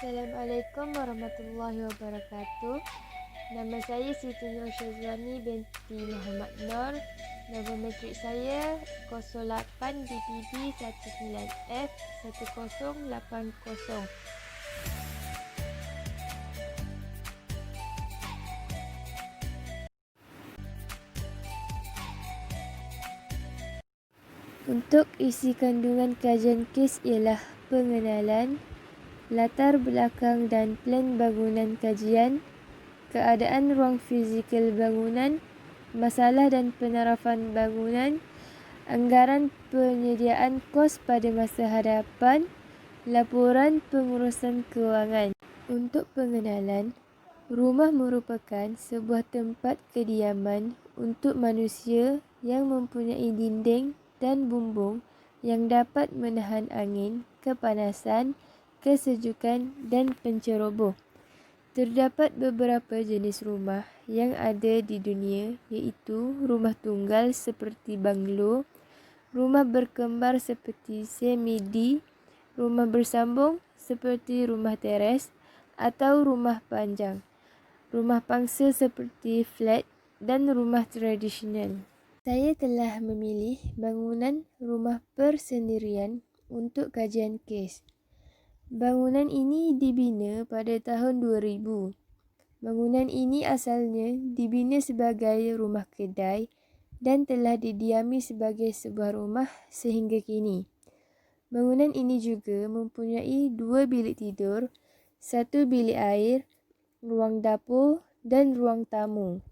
Assalamualaikum warahmatullahi wabarakatuh. Nama saya Siti Nur Syazwani binti Muhammad Nur. Nombor matrik saya 08 DPB 19F 1080. Untuk isi kandungan kajian kes ialah pengenalan, latar belakang dan plan bangunan kajian, keadaan ruang fizikal bangunan, masalah dan penarafan bangunan, anggaran penyediaan kos pada masa hadapan, laporan pengurusan kewangan. Untuk pengenalan, rumah merupakan sebuah tempat kediaman untuk manusia yang mempunyai dinding dan bumbung yang dapat menahan angin, kepanasan, kesejukan dan penceroboh. Terdapat beberapa jenis rumah yang ada di dunia, iaitu rumah tunggal seperti banglo, rumah berkembar seperti semidi, rumah bersambung seperti rumah teres atau rumah panjang, rumah pangsa seperti flat dan rumah tradisional. Saya telah memilih bangunan rumah persendirian untuk kajian kes. Bangunan ini dibina pada tahun 2000. Bangunan ini asalnya dibina sebagai rumah kedai dan telah didiami sebagai sebuah rumah sehingga kini. Bangunan ini juga mempunyai 2 bilik tidur, 1 bilik air, ruang dapur dan ruang tamu.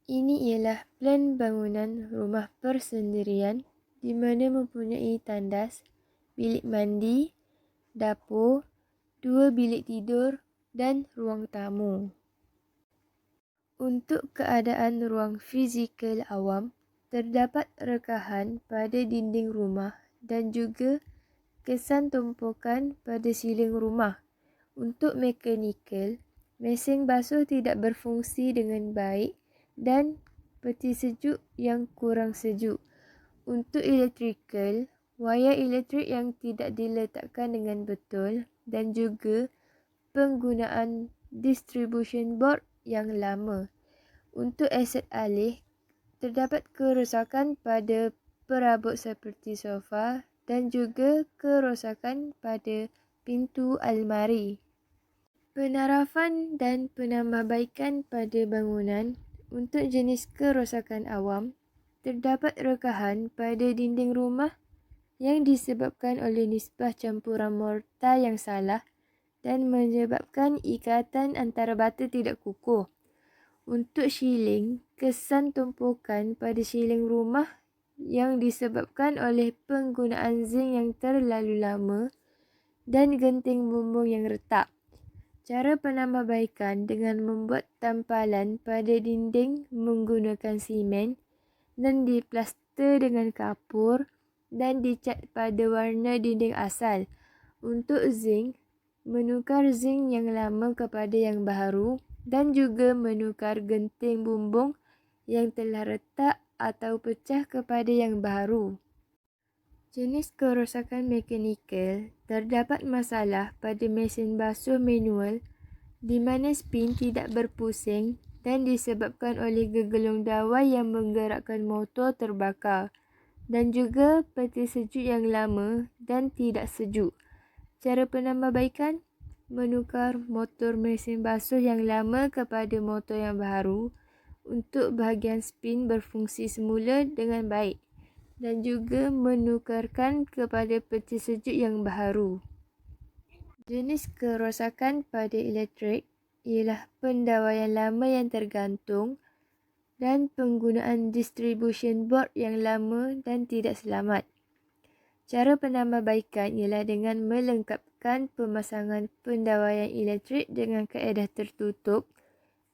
Ini ialah plan bangunan rumah persendirian di mana mempunyai tandas, bilik mandi, dapur, 2 bilik tidur dan ruang tamu. Untuk keadaan ruang fizikal awam, terdapat rekahan pada dinding rumah dan juga kesan tumpukan pada siling rumah. Untuk mekanikal, mesin basuh tidak berfungsi dengan baik dan peti sejuk yang kurang sejuk. Untuk elektrikal, wayar elektrik yang tidak diletakkan dengan betul dan juga penggunaan distribution board yang lama. Untuk aset alih, terdapat kerosakan pada perabot seperti sofa dan juga kerosakan pada pintu almari. Penarafan dan penambahbaikan pada bangunan. Untuk jenis kerosakan awam, terdapat rekahan pada dinding rumah yang disebabkan oleh nisbah campuran mortar yang salah dan menyebabkan ikatan antara bata tidak kukuh. Untuk shieling, kesan tumpukan pada shieling rumah yang disebabkan oleh penggunaan zinc yang terlalu lama dan genting bumbung yang retak. Cara penambahbaikan dengan membuat tampalan pada dinding menggunakan simen dan diplaster dengan kapur dan dicat pada warna dinding asal. Untuk zinc, menukar zinc yang lama kepada yang baharu dan juga menukar genting bumbung yang telah retak atau pecah kepada yang baharu. Jenis kerosakan mekanikal, terdapat masalah pada mesin basuh manual di mana spin tidak berpusing dan disebabkan oleh gegelung dawai yang menggerakkan motor terbakar dan juga peti sejuk yang lama dan tidak sejuk. Cara penambahbaikan, menukar motor mesin basuh yang lama kepada motor yang baharu untuk bahagian spin berfungsi semula dengan baik dan juga menukarkan kepada peti sejuk yang baharu. Jenis kerosakan pada elektrik ialah pendawaian lama yang tergantung dan penggunaan distribution board yang lama dan tidak selamat. Cara penambahbaikan ialah dengan melengkapkan pemasangan pendawaian elektrik dengan kaedah tertutup,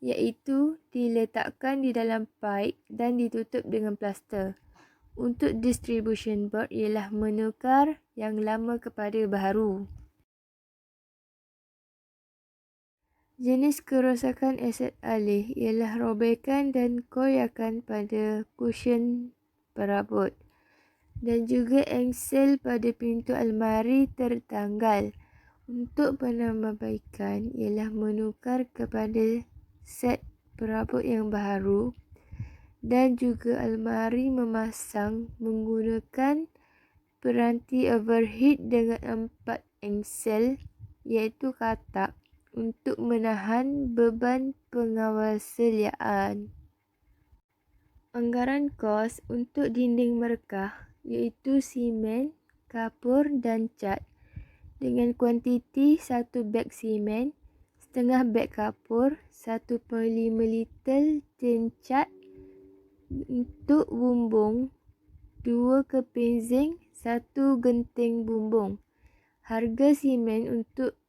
iaitu diletakkan di dalam paip dan ditutup dengan plaster. Untuk distribution board ialah menukar yang lama kepada baharu. Jenis kerosakan aset alih ialah robekan dan koyakan pada kushion perabot dan juga engsel pada pintu almari tertanggal. Untuk penambahbaikan ialah menukar kepada set perabot yang baharu dan juga almari memasang menggunakan peranti overhead dengan 4 engsel iaitu katak untuk menahan beban pengawal seliaan. Anggaran kos untuk dinding merkah iaitu simen, kapur dan cat dengan kuantiti 1 beg simen, setengah beg kapur, 1.5 liter tin cat untuk bumbung, 2 keping zinc, 1 genting bumbung. Harga simen untuk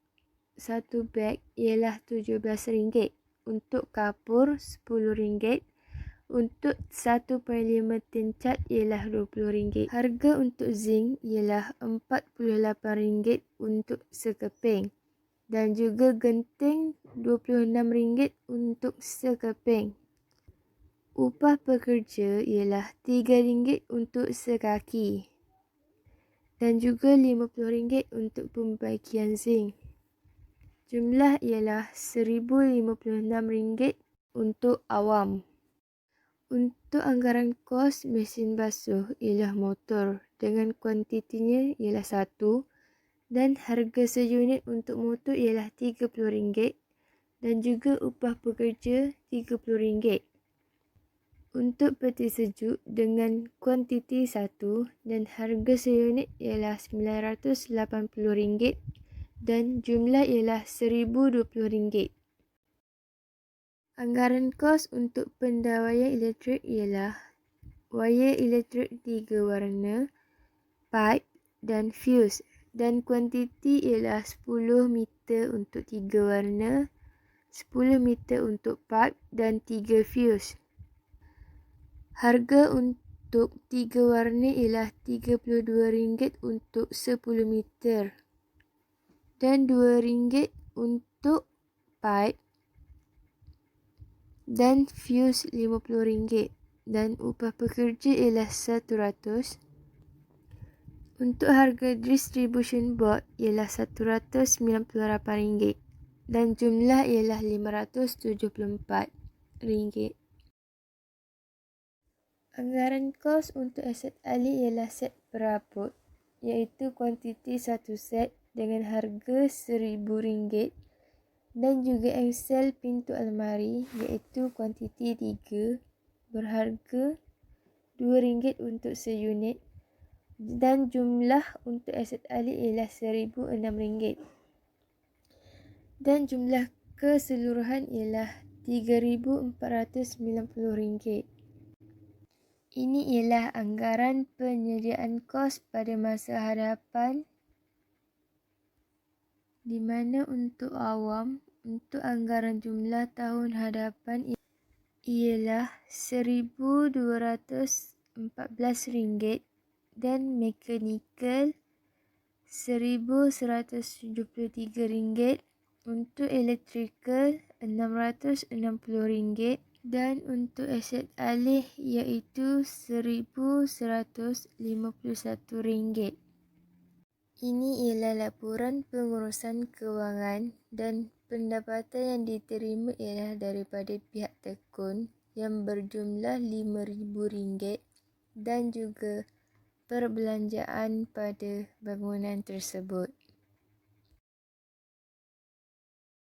1 beg ialah RM17, untuk kapur RM10, untuk 1.5 tin cat ialah RM20. Harga untuk zinc ialah RM48 untuk sekeping dan juga genting RM26 untuk sekeping. Upah pekerja ialah RM3 untuk sekaki dan juga RM50 untuk pembagian zinc. Jumlah ialah RM1,056 untuk awam. Untuk anggaran kos mesin basuh ialah motor dengan kuantitinya ialah 1 dan harga seunit untuk motor ialah RM30 dan juga upah pekerja RM30. Untuk peti sejuk dengan kuantiti 1 dan harga seunit ialah RM980 dan jumlah ialah RM1,020. Anggaran kos untuk pendawaian elektrik ialah wayar elektrik 3 warna, pipe dan fuse dan kuantiti ialah 10 meter untuk 3 warna, 10 meter untuk pipe dan 3 fuse. Harga untuk 3 warna ialah RM32 untuk 10 meter dan RM2 untuk pipe dan fuse RM50 dan upah pekerja ialah RM100. Untuk harga distribution board ialah RM198 dan jumlah ialah RM574. Anggaran kos untuk aset alih ialah set perabot iaitu kuantiti 1 set dengan harga RM1,000 dan juga engsel pintu almari iaitu kuantiti 3 berharga RM2 untuk seunit dan jumlah untuk aset alih ialah RM1,006 dan jumlah keseluruhan ialah RM3,490. Ini ialah anggaran penyediaan kos pada masa hadapan di mana untuk awam, untuk anggaran jumlah tahun hadapan ialah RM1,214 dan mekanikal RM1,173, untuk elektrikal RM660 dan untuk aset alih iaitu RM1,151. Ini ialah laporan pengurusan kewangan dan pendapatan yang diterima ialah daripada pihak tekun yang berjumlah RM5,000 dan juga perbelanjaan pada bangunan tersebut.